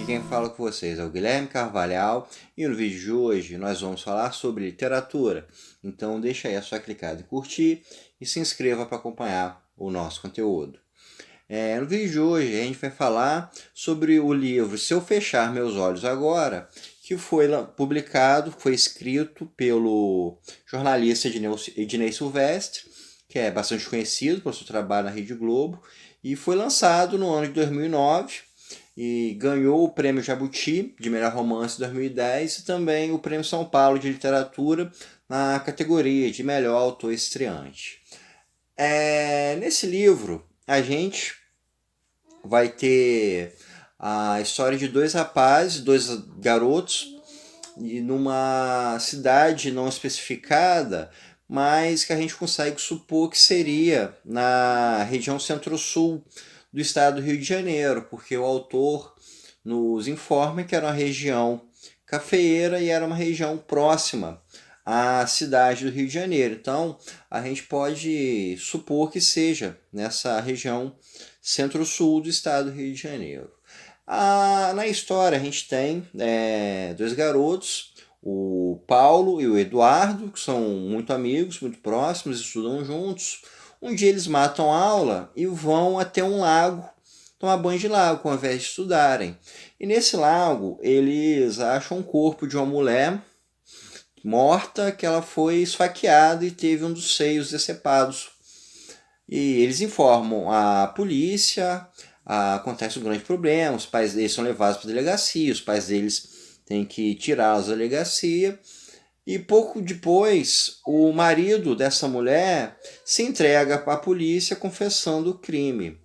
Aqui quem fala com vocês é o Guilherme Carvalhal e no vídeo de hoje nós vamos falar sobre literatura. Então deixa aí a sua clicada em curtir e se inscreva para acompanhar o nosso conteúdo. No vídeo de hoje a gente vai falar sobre o livro Se Eu Fechar Meus Olhos Agora, que foi publicado, foi escrito pelo jornalista Ednei Silvestre, que é bastante conhecido pelo seu trabalho na Rede Globo, e foi lançado no ano de 2009 e ganhou o Prêmio Jabuti de Melhor Romance em 2010 e também o Prêmio São Paulo de Literatura na categoria de Melhor Autor Estreante. Nesse livro a gente vai ter a história de dois rapazes, dois garotos, numa cidade não especificada, mas que a gente consegue supor que seria na região centro-sul do estado do Rio de Janeiro, porque o autor nos informa que era uma região cafeeira e era uma região próxima à cidade do Rio de Janeiro. Então, a gente pode supor que seja nessa região centro-sul do estado do Rio de Janeiro. Na história, a gente tem dois garotos, o Paulo e o Eduardo, que são muito amigos, muito próximos, estudam juntos. Um dia eles matam a aula e vão até um lago tomar banho de lago, ao invés de estudarem. E nesse lago, eles acham o corpo de uma mulher morta, que ela foi esfaqueada e teve um dos seios decepados. E eles informam a polícia, acontece um grande problema, os pais deles são levados para a delegacia, os pais deles têm que tirá-los da delegacia. E pouco depois, o marido dessa mulher se entrega para a polícia confessando o crime.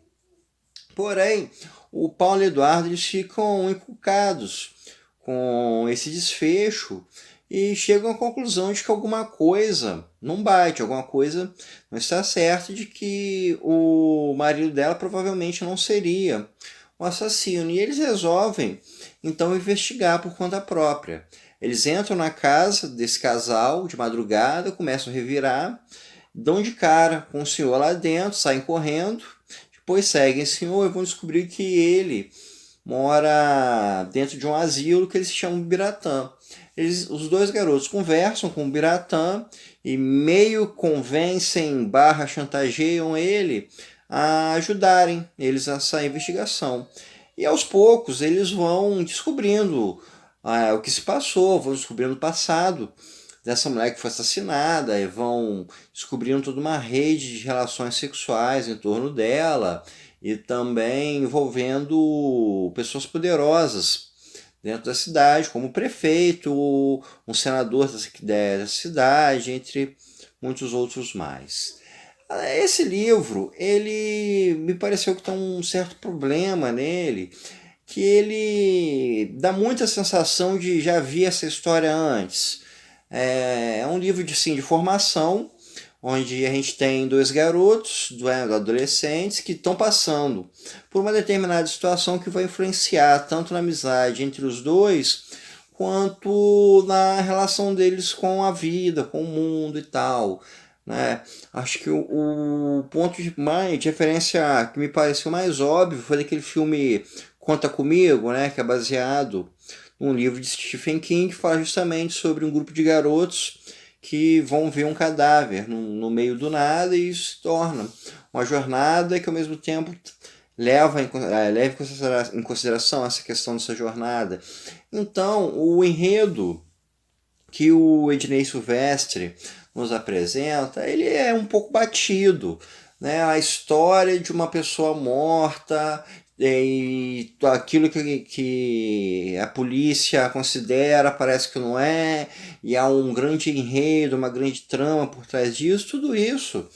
Porém, o Paulo e o Eduardo eles ficam encucados com esse desfecho e chegam à conclusão de que alguma coisa não bate, alguma coisa não está certa, de que o marido dela provavelmente não seria o assassino. E eles resolvem, então, investigar por conta própria. Eles entram na casa desse casal de madrugada, começam a revirar, dão de cara com o senhor lá dentro, saem correndo, depois seguem o senhor e vão descobrir que ele mora dentro de um asilo que eles chamam de Biratã. Os dois garotos conversam com o Biratã e meio convencem / chantageiam ele a ajudarem eles nessa investigação. E aos poucos eles vão descobrindo o que se passou, vão descobrindo o passado dessa mulher que foi assassinada, e vão descobrindo toda uma rede de relações sexuais em torno dela, e também envolvendo pessoas poderosas dentro da cidade, como o prefeito, um senador da cidade, entre muitos outros mais. Esse livro, ele me pareceu que tem um certo problema nele, que ele dá muita sensação de já vi essa história antes. É um livro de formação, onde a gente tem dois garotos, adolescentes, que estão passando por uma determinada situação que vai influenciar tanto na amizade entre os dois, quanto na relação deles com a vida, com o mundo e tal. Né? Acho que o ponto de referência que me pareceu mais óbvio foi daquele filme Conta Comigo, né? Que é baseado num livro de Stephen King, que fala justamente sobre um grupo de garotos que vão ver um cadáver no meio do nada, e isso se torna uma jornada que ao mesmo tempo leva em consideração essa questão dessa jornada. Então, o enredo que o Ednei Silvestre nos apresenta, ele é um pouco batido, né? A história de uma pessoa morta e aquilo que a polícia considera parece que não é, e há um grande enredo, uma grande trama por trás disso. Tudo isso,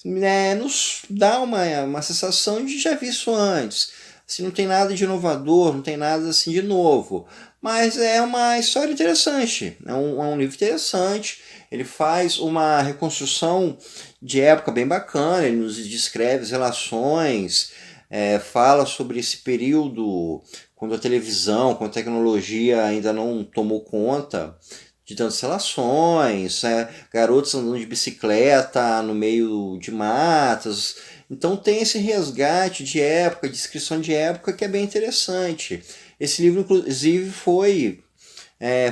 né, nos dá uma sensação de já vi isso antes. Assim, não tem nada de inovador, não tem nada assim de novo, mas é uma história interessante, é um livro interessante. Ele faz uma reconstrução de época bem bacana, ele nos descreve as relações, fala sobre esse período quando a televisão, quando a tecnologia ainda não tomou conta de tantas relações, garotos andando de bicicleta no meio de matas. Então tem esse resgate de época, descrição de época, que é bem interessante. Esse livro, inclusive, foi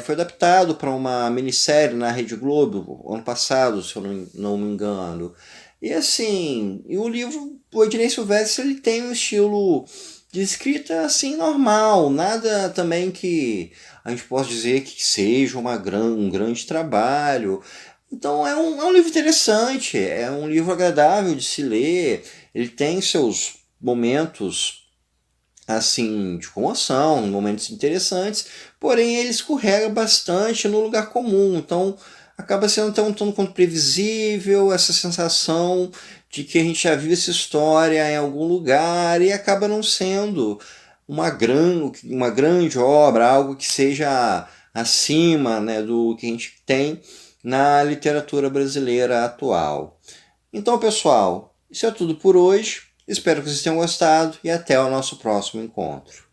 adaptado para uma minissérie na Rede Globo ano passado, se eu não me engano. E assim, o livro, o Ednei Silvestre, ele tem um estilo de escrita assim normal, nada também que a gente possa dizer que seja um grande trabalho. Então é um livro interessante, é um livro agradável de se ler, ele tem seus momentos assim de comoção, momentos interessantes, porém ele escorrega bastante no lugar comum, então acaba sendo até um tanto quanto previsível, essa sensação de que a gente já viu essa história em algum lugar e acaba não sendo uma grande obra, algo que seja acima, né, do que a gente tem na literatura brasileira atual. Então, pessoal, isso é tudo por hoje. Espero que vocês tenham gostado e até o nosso próximo encontro.